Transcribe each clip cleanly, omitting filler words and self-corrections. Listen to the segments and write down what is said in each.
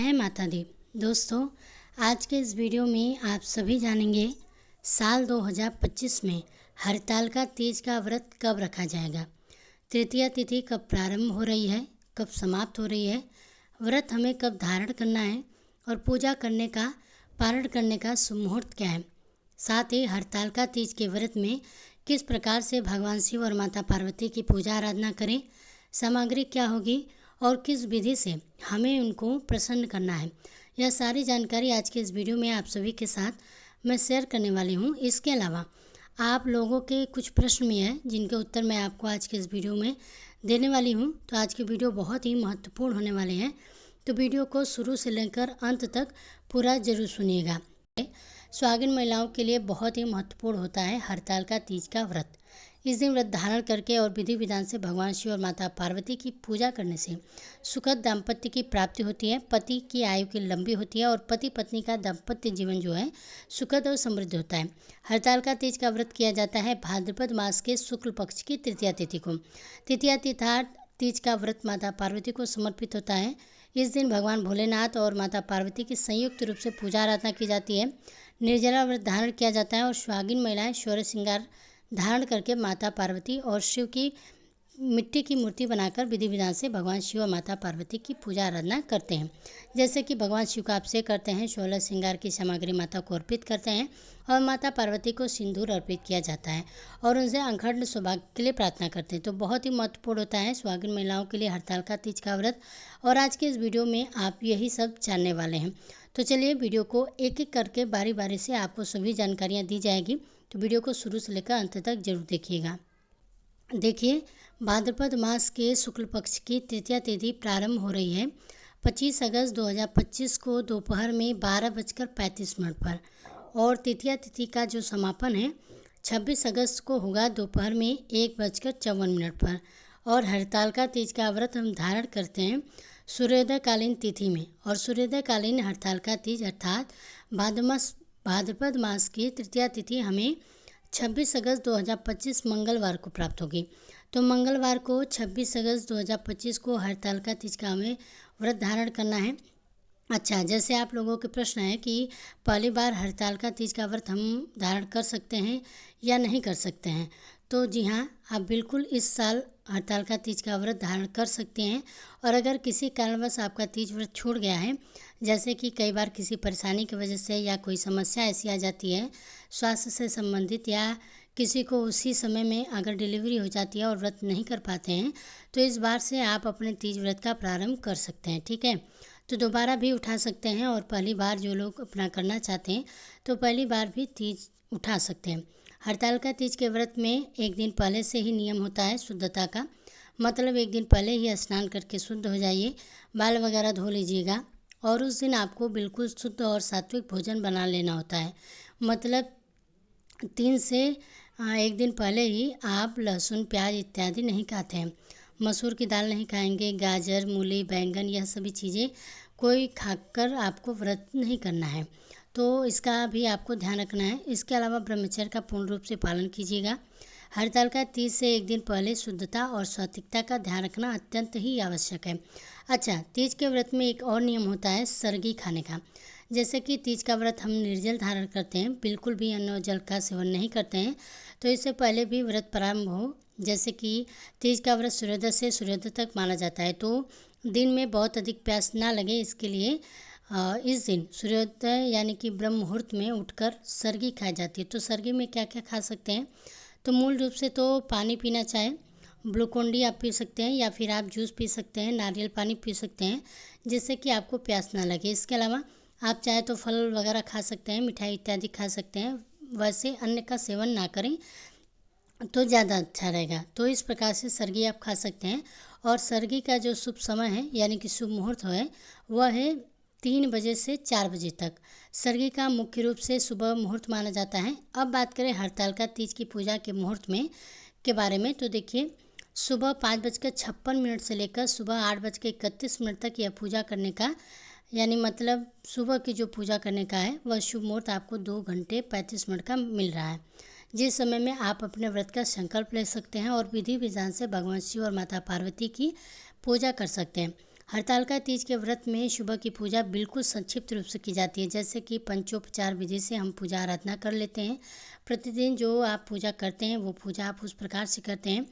जय माता दी। दोस्तों, आज के इस वीडियो में आप सभी जानेंगे साल 2025 में हरतालिका तीज का व्रत कब रखा जाएगा, तृतीया तिथि कब प्रारंभ हो रही है, कब समाप्त हो रही है, व्रत हमें कब धारण करना है और पूजा करने का पारण करने का सुमुहूर्त क्या है। साथ ही हरतालिका तीज के व्रत में किस प्रकार से भगवान शिव और माता पार्वती की पूजा आराधना करें, सामग्री क्या होगी और किस विधि से हमें उनको प्रसन्न करना है। यह सारी जानकारी आज के इस वीडियो में आप सभी के साथ मैं शेयर करने वाली हूँ। इसके अलावा आप लोगों के कुछ प्रश्न भी हैं जिनके उत्तर मैं आपको आज के इस वीडियो में देने वाली हूँ। तो आज के वीडियो बहुत ही महत्वपूर्ण होने वाले हैं, तो वीडियो को शुरू से लेकर अंत तक पूरा जरूर सुनिएगा। सुहागिन महिलाओं के लिए बहुत ही महत्वपूर्ण होता है हरतालिका तीज का व्रत। इस दिन व्रत धारण करके और विधि विधान से भगवान शिव और माता पार्वती की पूजा करने से सुखद दाम्पत्य की प्राप्ति होती है, पति की आयु की लंबी होती है और पति पत्नी का दाम्पत्य जीवन जो है सुखद और समृद्ध होता है। हरतालिका तीज का व्रत किया जाता है भाद्रपद मास के शुक्ल पक्ष की तृतीया तिथि को। तृतीया तिथार्थ तीज का व्रत माता पार्वती को समर्पित होता है। इस दिन भगवान भोलेनाथ और माता पार्वती की संयुक्त रूप से पूजा आराधना की जाती है। निर्जला व्रत धारण किया जाता है और सुहागिन महिलाएं शौर्य श्रृंगार धारण करके माता पार्वती और शिव की मिट्टी की मूर्ति बनाकर विधि विधान से भगवान शिव और माता पार्वती की पूजा आराधना करते हैं। जैसे कि भगवान शिव का अभिषेक करते हैं, शौर्य श्रृंगार की सामग्री माता को अर्पित करते हैं और माता पार्वती को सिंदूर अर्पित किया जाता है और उनसे अखंड सौभाग्य के लिए प्रार्थना करते हैं। तो बहुत ही महत्वपूर्ण होता है सुहागिन महिलाओं के लिए हरतालिका तीज का व्रत, और आज के इस वीडियो में आप यही सब जानने वाले हैं। तो चलिए वीडियो को एक एक करके बारी बारी से आपको सभी जानकारियाँ दी जाएगी, तो वीडियो को शुरू से लेकर अंत तक जरूर देखिएगा। देखिए, भाद्रपद मास के शुक्ल पक्ष की तृतीया तिथि प्रारंभ हो रही है 25 अगस्त 2025 को दोपहर में 12:35 पर, और तृतीया तिथि का जो समापन है 26 अगस्त को होगा दोपहर में 1:54 पर। और हरतालिका तीज का व्रत हम धारण करते हैं सूर्योदयकालीन तिथि में, और सूर्योदयकालीन हरतालिका तीज अर्थात भाद्रपद मास की तृतीया तिथि हमें 26 अगस्त 2025 मंगलवार को प्राप्त होगी। तो मंगलवार को 26 अगस्त 2025 को हरतालिका तीज का हमें व्रत धारण करना है। अच्छा, जैसे आप लोगों के प्रश्न है कि पहली बार हरतालिका तीज का व्रत हम धारण कर सकते हैं या नहीं कर सकते हैं, तो जी हाँ, आप बिल्कुल इस साल हरतालिका तीज का व्रत धारण कर सकते हैं। और अगर किसी कारणवश आपका तीज व्रत छूट गया है, जैसे कि कई बार किसी परेशानी की वजह से या कोई समस्या ऐसी आ जाती है स्वास्थ्य से संबंधित, या किसी को उसी समय में अगर डिलीवरी हो जाती है और व्रत नहीं कर पाते हैं, तो इस बार से आप अपने तीज व्रत का प्रारंभ कर सकते हैं। ठीक है, तो दोबारा भी उठा सकते हैं, और पहली बार जो लोग अपना करना चाहते हैं तो पहली बार भी तीज उठा सकते हैं। हरतालिका तीज के व्रत में एक दिन पहले से ही नियम होता है शुद्धता का, मतलब एक दिन पहले ही स्नान करके शुद्ध हो जाइए, बाल वगैरह धो लीजिएगा, और उस दिन आपको बिल्कुल शुद्ध और सात्विक भोजन बना लेना होता है। मतलब 3 से एक दिन पहले ही आप लहसुन प्याज इत्यादि नहीं खाते हैं, मसूर की दाल नहीं खाएंगे, गाजर मूली बैंगन यह सभी चीज़ें कोई खाकर आपको व्रत नहीं करना है, तो इसका भी आपको ध्यान रखना है। इसके अलावा ब्रह्मचर्य का पूर्ण रूप से पालन कीजिएगा। हरतालिका तीज से एक दिन पहले शुद्धता और सात्विकता का ध्यान रखना अत्यंत ही आवश्यक है। अच्छा, तीज के व्रत में एक और नियम होता है सरगी खाने का। जैसे कि तीज का व्रत हम निर्जल धारण करते हैं, बिल्कुल भी अन्न और जल का सेवन नहीं करते हैं, तो इससे पहले भी व्रत प्रारंभ हो, जैसे कि तीज का व्रत सूर्योदय से सूर्योदय तक माना जाता है, तो दिन में बहुत अधिक प्यास ना लगे, इसके लिए इस दिन सूर्योदय यानी कि ब्रह्म मुहूर्त में उठकर सरगी खाई जाती है। तो सरगी में क्या क्या खा सकते हैं, तो मूल रूप से तो पानी पीना चाहे ग्लूकोन-डी आप पी सकते हैं, या फिर आप जूस पी सकते हैं, नारियल पानी पी सकते हैं, जिससे कि आपको प्यास ना लगे। इसके अलावा आप चाहे तो फल वगैरह खा सकते हैं, मिठाई इत्यादि खा सकते हैं, वैसे अन्न का सेवन ना करें तो ज़्यादा अच्छा रहेगा। तो इस प्रकार से सरगी आप खा सकते हैं। और सरगी का जो शुभ समय है यानी कि शुभ मुहूर्त है वह है 3 बजे से 4 बजे तक। सरगी का मुख्य रूप से सुबह मुहूर्त माना जाता है। अब बात करें हरतालिका तीज की पूजा के मुहूर्त में के बारे में, तो देखिए, सुबह 5:56 से लेकर सुबह 8:31 तक यह पूजा करने का, यानी मतलब सुबह की जो पूजा करने का है वह शुभ मुहूर्त आपको 2 घंटे 35 मिनट का मिल रहा है, जिस समय में आप अपने व्रत का संकल्प ले सकते हैं और विधि विधान से भगवान शिव और माता पार्वती की पूजा कर सकते हैं। हरतालिका तीज के व्रत में सुबह की पूजा बिल्कुल संक्षिप्त रूप से की जाती है, जैसे कि पंचोपचार विधि से हम पूजा आराधना कर लेते हैं। प्रतिदिन जो आप पूजा करते हैं वो पूजा आप उस प्रकार से करते हैं।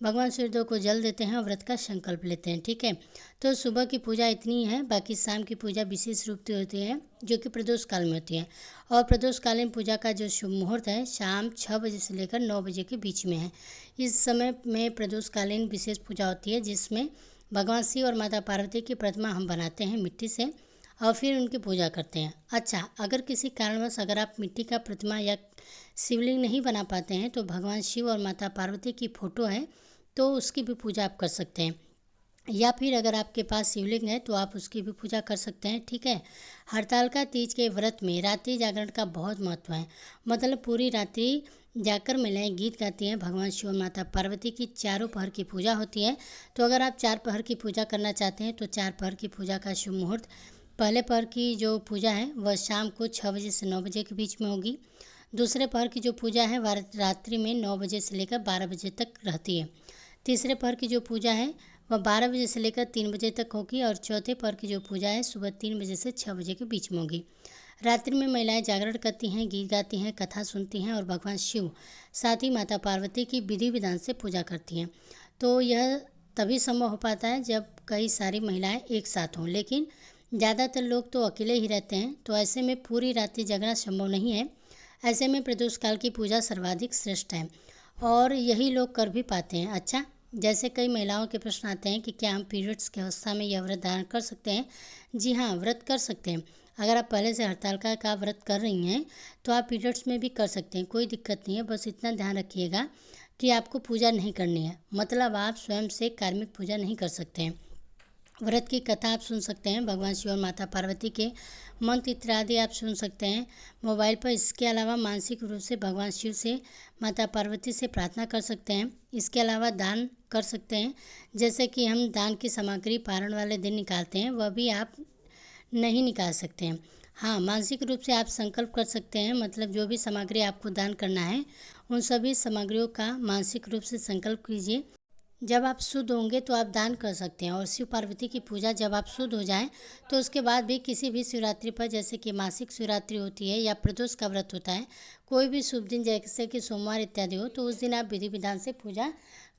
भगवान सूर्यदेव को जल देते हैं और व्रत का संकल्प लेते हैं। ठीक है, तो सुबह की पूजा इतनी है। बाकी शाम की पूजा विशेष रूप से होती है जो कि प्रदोष काल में होती है। और प्रदोषकालीन पूजा का जो शुभ मुहूर्त है शाम 6 बजे से लेकर 9 बजे के बीच में है। इस समय में प्रदोषकालीन विशेष पूजा होती है, जिसमें भगवान शिव और माता पार्वती की प्रतिमा हम बनाते हैं मिट्टी से और फिर उनकी पूजा करते हैं। अच्छा, अगर किसी कारणवश अगर आप मिट्टी का प्रतिमा या शिवलिंग नहीं बना पाते हैं तो भगवान शिव और माता पार्वती की फोटो है तो उसकी भी पूजा आप कर सकते हैं, या फिर अगर आपके पास शिवलिंग है तो आप उसकी भी पूजा कर सकते हैं। ठीक है, हरतालिका तीज के व्रत में रात्रि जागरण का बहुत महत्व है। मतलब पूरी रात्रि जाकर महिलाएं गीत गाती हैं। भगवान शिव और माता पार्वती की चारों पहर की पूजा होती है। तो अगर आप 4 पहर की पूजा करना चाहते हैं तो 4 पहर की पूजा का शुभ मुहूर्त, पहले पहर की जो पूजा है वह शाम को 6 बजे से 9 बजे के बीच में होगी। दूसरे पहर की जो पूजा है वह रात्रि में 9 बजे से लेकर 12 बजे तक रहती है। तीसरे पहर की जो पूजा है वह 12 बजे से लेकर 3 बजे तक होगी और चौथे पहर की जो पूजा है सुबह 3 बजे से 6 बजे के बीच में होगी। रात्रि में महिलाएं जागरण करती हैं, गीत गाती हैं, कथा सुनती हैं और भगवान शिव साथ ही माता पार्वती की विधि विधान से पूजा करती हैं। तो यह तभी संभव हो पाता है जब कई सारी महिलाएं एक साथ हों, लेकिन ज़्यादातर लोग तो अकेले ही रहते हैं, तो ऐसे में पूरी रात्रि जगना संभव नहीं है। ऐसे में प्रदोष काल की पूजा सर्वाधिक श्रेष्ठ है और यही लोग कर भी पाते हैं। अच्छा, जैसे कई महिलाओं के प्रश्न आते हैं कि क्या हम पीरियड्स की अवस्था में यह व्रत धारण कर सकते हैं। जी हाँ, व्रत कर सकते हैं। अगर आप पहले से हरतालिका का व्रत कर रही हैं तो आप पीरियड्स में भी कर सकते हैं, कोई दिक्कत नहीं है। बस इतना ध्यान रखिएगा कि आपको पूजा नहीं करनी है, मतलब आप स्वयं से कार्मिक पूजा नहीं कर सकते हैं। व्रत की कथा आप सुन सकते हैं, भगवान शिव और माता पार्वती के मंत्र इत्यादि आप सुन सकते हैं मोबाइल पर। इसके अलावा मानसिक रूप से भगवान शिव से माता पार्वती से प्रार्थना कर सकते हैं। इसके अलावा दान कर सकते हैं, जैसे कि हम दान की सामग्री पारण वाले दिन निकालते हैं वह भी आप नहीं निकाल सकते हैं। हाँ, मानसिक रूप से आप संकल्प कर सकते हैं, मतलब जो भी सामग्री आपको दान करना है उन सभी सामग्रियों का मानसिक रूप से संकल्प कीजिए। जब आप शुद्ध होंगे तो आप दान कर सकते हैं। और शिव पार्वती की पूजा जब आप शुद्ध हो जाएं तो उसके बाद भी किसी भी शिवरात्रि पर, जैसे कि मासिक शिवरात्रि होती है या प्रदोष का व्रत होता है, कोई भी शुभ दिन जैसे कि सोमवार इत्यादि हो, तो उस दिन आप विधि विधान से पूजा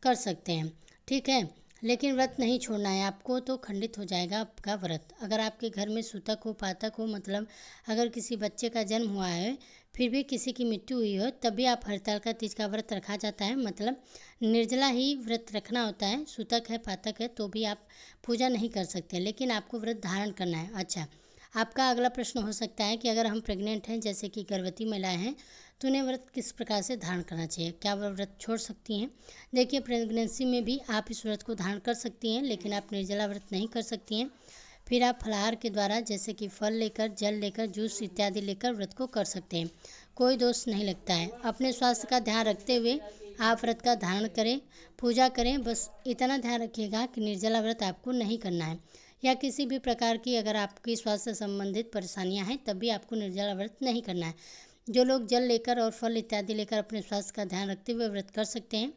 कर सकते हैं। ठीक है, लेकिन व्रत नहीं छोड़ना है आपको, तो खंडित हो जाएगा आपका व्रत। अगर आपके घर में सूतक हो, पातक हो, मतलब अगर किसी बच्चे का जन्म हुआ है फिर भी किसी की मृत्यु हुई हो, तब भी आप हरतालिका तीज का व्रत रखा जाता है। मतलब निर्जला ही व्रत रखना होता है। सूतक है, पातक है तो भी आप पूजा नहीं कर सकते, लेकिन आपको व्रत धारण करना है। अच्छा, आपका अगला प्रश्न हो सकता है कि अगर हम प्रेग्नेंट हैं, जैसे कि गर्भवती महिलाएं हैं, तो उन्हें व्रत किस प्रकार से धारण करना चाहिए, क्या वह व्रत छोड़ सकती हैं। देखिए, प्रेगनेंसी में भी आप इस व्रत को धारण कर सकती हैं, लेकिन आप निर्जला व्रत नहीं कर सकती हैं। फिर आप फलाहार के द्वारा, जैसे कि फल लेकर, जल लेकर, जूस इत्यादि लेकर व्रत को कर सकते हैं, कोई दोष नहीं लगता है। अपने स्वास्थ्य का ध्यान रखते हुए आप व्रत का धारण करें, पूजा करें। बस इतना ध्यान रखिएगा कि निर्जला व्रत आपको नहीं करना है, या किसी भी प्रकार की अगर आपकी स्वास्थ्य संबंधित परेशानियां हैं तब भी आपको निर्जला व्रत नहीं करना है। जो लोग जल लेकर और फल इत्यादि लेकर अपने स्वास्थ्य का ध्यान रखते हुए व्रत कर सकते हैं।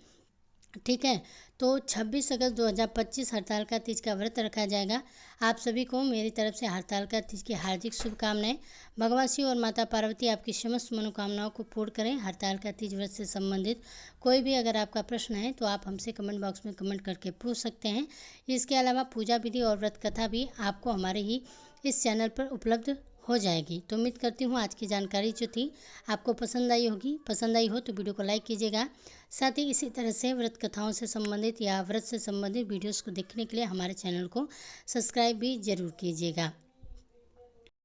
ठीक है, तो 26 अगस्त 2025 हरतालिका तीज का व्रत रखा जाएगा। आप सभी को मेरी तरफ से हरतालिका तीज की हार्दिक शुभकामनाएं। भगवान शिव और माता पार्वती आपकी समस्त मनोकामनाओं को पूर्ण करें। हरतालिका तीज व्रत से संबंधित कोई भी अगर आपका प्रश्न है तो आप हमसे कमेंट बॉक्स में कमेंट करके पूछ सकते हैं। इसके अलावा पूजा विधि और व्रत कथा भी आपको हमारे ही इस चैनल पर उपलब्ध हो जाएगी। तो उम्मीद करती हूँ आज की जानकारी जो थी आपको पसंद आई होगी। पसंद आई हो तो वीडियो को लाइक कीजिएगा। साथ ही इसी तरह से व्रत कथाओं से संबंधित या व्रत से संबंधित वीडियोस को देखने के लिए हमारे चैनल को सब्सक्राइब भी जरूर कीजिएगा।